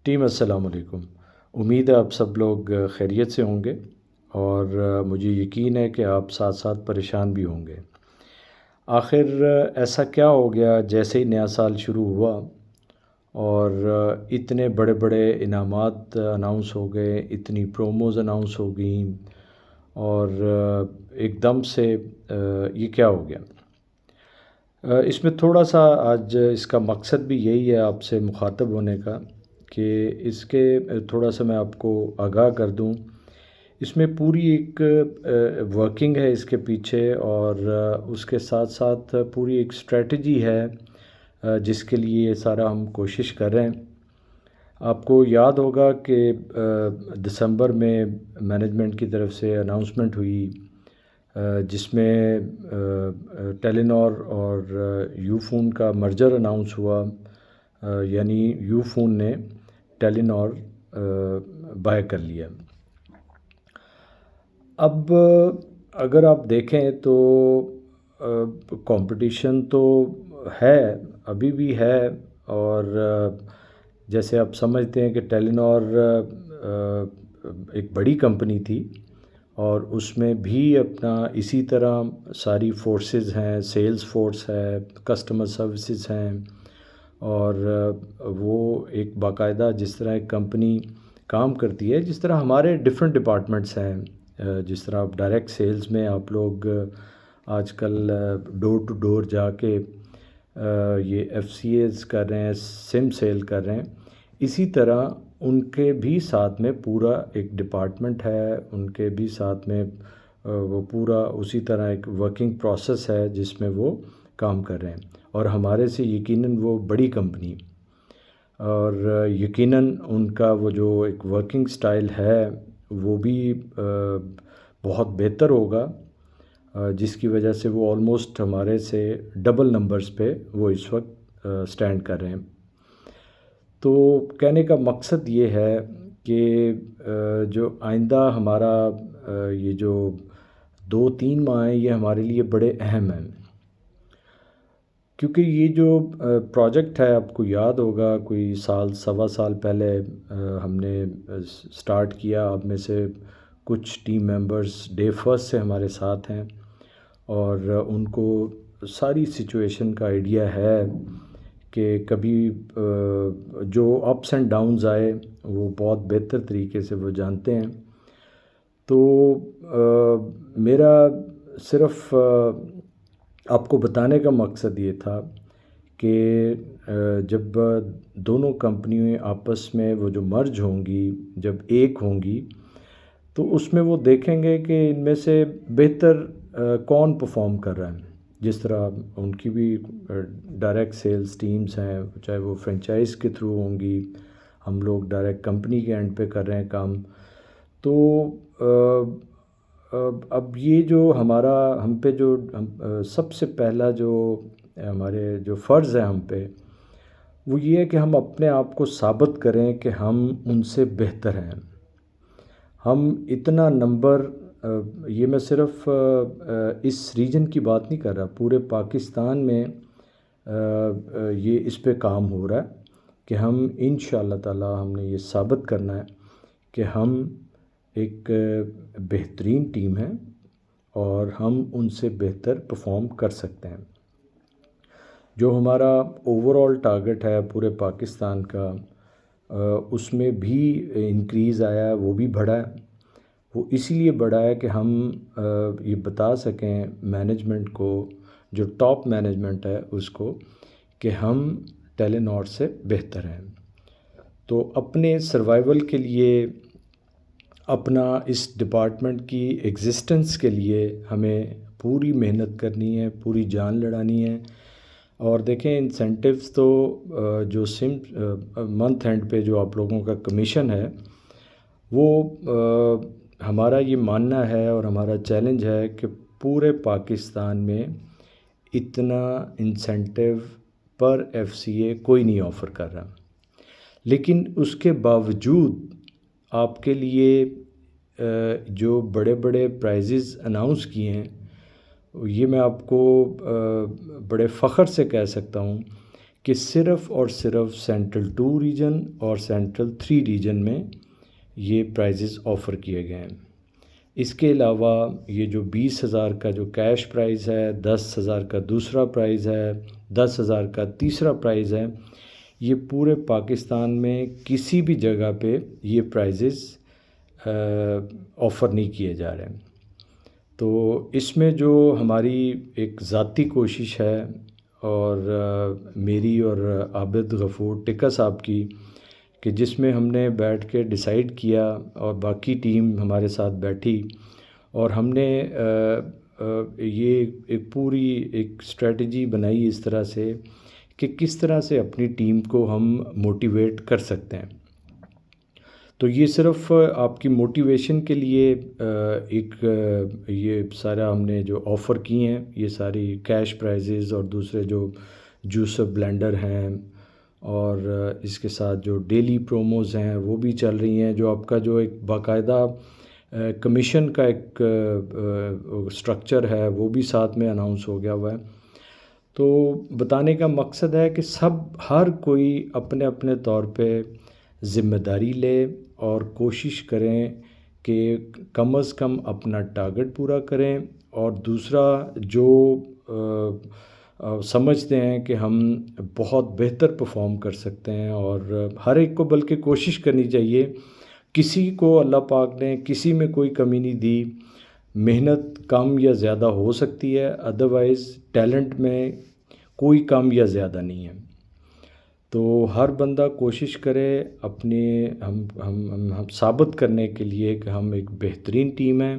Team السلام علیکم۔ امید ہے آپ سب لوگ خیریت سے ہوں گے اور مجھے یقین ہے کہ آپ ساتھ ساتھ پریشان بھی ہوں گے۔ آخر ایسا کیا ہو گیا جیسے ہی نیا سال شروع ہوا اور اتنے بڑے بڑے انعامات اناؤنس ہو گئے، اتنی پروموز اناؤنس ہو گئیں اور ایک دم سے یہ کیا ہو گیا؟ اس میں تھوڑا سا آج اس کا مقصد بھی یہی ہے آپ سے مخاطب ہونے کا کہ اس کے تھوڑا سا میں آپ کو آگاہ کر دوں۔ اس میں پوری ایک ورکنگ ہے اس کے پیچھے اور اس کے ساتھ ساتھ پوری ایک اسٹریٹجی ہے جس کے لیے یہ سارا ہم کوشش کر رہے ہیں۔ آپ کو یاد ہوگا کہ دسمبر میں مینجمنٹ کی طرف سے اناؤنسمنٹ ہوئی جس میں ٹیلی نار اور یو فون کا مرجر اناؤنس ہوا، یعنی یو فون نے ٹیلی نار بائے کر لیا۔ اب اگر آپ دیکھیں تو کمپٹیشن تو ہے، ابھی بھی ہے، اور جیسے آپ سمجھتے ہیں کہ ٹیلی نار ایک بڑی کمپنی تھی اور اس میں بھی اپنا اسی طرح ساری فورسز ہیں، سیلز فورس ہے، کسٹمر سروسز ہیں، اور وہ ایک باقاعدہ جس طرح ایک کمپنی کام کرتی ہے، جس طرح ہمارے ڈفرینٹ ڈپارٹمنٹس ہیں، جس طرح آپ ڈائریکٹ سیلز میں آپ لوگ آج کل ڈور ٹو ڈور جا کے یہ ایف سی ایز کر رہے ہیں، سم سیل کر رہے ہیں، اسی طرح ان کے بھی ساتھ میں پورا ایک ڈپارٹمنٹ ہے، ان کے بھی ساتھ میں وہ پورا اسی طرح ایک ورکنگ پروسیس ہے جس میں وہ کام کر رہے ہیں، اور ہمارے سے یقیناً وہ بڑی کمپنی اور یقیناً ان کا وہ جو ایک ورکنگ سٹائل ہے وہ بھی بہت بہتر ہوگا، جس کی وجہ سے وہ آلموسٹ ہمارے سے ڈبل نمبرز پہ وہ اس وقت سٹینڈ کر رہے ہیں۔ تو کہنے کا مقصد یہ ہے کہ جو آئندہ ہمارا یہ جو 2-3 ماہ ہیں یہ ہمارے لیے بڑے اہم ہیں، کیونکہ یہ جو پروجیکٹ ہے آپ کو یاد ہوگا کوئی سال سوا سال پہلے ہم نے سٹارٹ کیا۔ آپ میں سے کچھ ٹیم ممبرز ڈے فرسٹ سے ہمارے ساتھ ہیں اور ان کو ساری سچویشن کا آئیڈیا ہے کہ کبھی جو اپس اینڈ ڈاؤنز آئے وہ بہت بہتر طریقے سے وہ جانتے ہیں۔ تو میرا صرف آپ کو بتانے کا مقصد یہ تھا کہ جب دونوں کمپنیوں آپس میں وہ جو مرج ہوں گی، جب ایک ہوں گی، تو اس میں وہ دیکھیں گے کہ ان میں سے بہتر کون پرفارم کر رہا ہے۔ جس طرح ان کی بھی ڈائریکٹ سیلز ٹیمز ہیں، چاہے وہ فرنچائز کے تھرو ہوں گی، ہم لوگ ڈائریکٹ کمپنی کے اینڈ پہ کر رہے ہیں کام۔ تو اب یہ جو ہم پہ جو سب سے پہلا جو ہمارے جو فرض ہے ہم پہ، وہ یہ ہے کہ ہم اپنے آپ کو ثابت کریں کہ ہم ان سے بہتر ہیں۔ ہم اتنا نمبر، یہ میں صرف اس ریجن کی بات نہیں کر رہا، پورے پاکستان میں یہ اس پہ کام ہو رہا ہے کہ ہم انشاءاللہ تعالی ہم نے یہ ثابت کرنا ہے کہ ہم ایک بہترین ٹیم ہیں اور ہم ان سے بہتر پرفارم کر سکتے ہیں۔ جو ہمارا اوور آل ٹارگٹ ہے پورے پاکستان کا، اس میں بھی انکریز آیا ہے، وہ بھی بڑھا ہے۔ وہ اسی لیے بڑھا ہے کہ ہم یہ بتا سکیں مینجمنٹ کو، جو ٹاپ مینجمنٹ ہے اس کو، کہ ہم ٹیلی نار سے بہتر ہیں۔ تو اپنے سروائیول کے لیے، اپنا اس ڈپارٹمنٹ کی ایگزسٹنس کے لیے ہمیں پوری محنت کرنی ہے، پوری جان لڑانی ہے۔ اور دیکھیں انسینٹیوز تو جو منتھ اینڈ پہ جو آپ لوگوں کا کمیشن ہے، وہ ہمارا یہ ماننا ہے اور ہمارا چیلنج ہے کہ پورے پاکستان میں اتنا انسینٹیو پر ایف سی اے کوئی نہیں آفر کر رہا، لیکن اس کے باوجود آپ کے لیے جو بڑے بڑے پرائزز اناؤنس کیے ہیں، یہ میں آپ کو بڑے فخر سے کہہ سکتا ہوں کہ صرف اور صرف سینٹرل 2 ریجن اور سینٹرل 3 ریجن میں یہ پرائزز آفر کیے گئے ہیں۔ اس کے علاوہ یہ جو 20,000 کا جو کیش پرائز ہے، 10,000 کا دوسرا پرائز ہے، 10,000 کا تیسرا پرائز ہے، یہ پورے پاکستان میں کسی بھی جگہ پہ یہ پرائزز آفر نہیں کیے جا رہے ہیں۔ تو اس میں جو ہماری ایک ذاتی کوشش ہے اور میری اور عابد غفور ٹکا صاحب کی، کہ جس میں ہم نے بیٹھ کے ڈیسائیڈ کیا اور باقی ٹیم ہمارے ساتھ بیٹھی اور ہم نے یہ ایک پوری ایک اسٹریٹجی بنائی اس طرح سے کہ کس طرح سے اپنی ٹیم کو ہم موٹیویٹ کر سکتے ہیں۔ تو یہ صرف آپ کی موٹیویشن کے لیے ایک یہ سارا ہم نے جو آفر کی ہیں، یہ ساری کیش پرائزز اور دوسرے جو جوسر بلینڈر ہیں اور اس کے ساتھ جو ڈیلی پروموز ہیں وہ بھی چل رہی ہیں، جو آپ کا جو ایک باقاعدہ کمیشن کا ایک سٹرکچر ہے وہ بھی ساتھ میں اناؤنس ہو گیا ہوا ہے۔ تو بتانے کا مقصد ہے کہ ہر کوئی اپنے اپنے طور پہ ذمہ داری لے اور کوشش کریں کہ کم از کم اپنا ٹارگٹ پورا کریں، اور دوسرا جو سمجھتے ہیں کہ ہم بہت بہتر پرفارم کر سکتے ہیں، اور ہر ایک کو بلکہ کوشش کرنی چاہیے، کسی کو اللہ پاک نے کسی میں کوئی کمی نہیں دی، محنت کم یا زیادہ ہو سکتی ہے، ادروائز ٹیلنٹ میں کوئی کم یا زیادہ نہیں ہے۔ تو ہر بندہ کوشش کرے اپنے ہم ثابت کرنے کے لیے کہ ہم ایک بہترین ٹیم ہیں،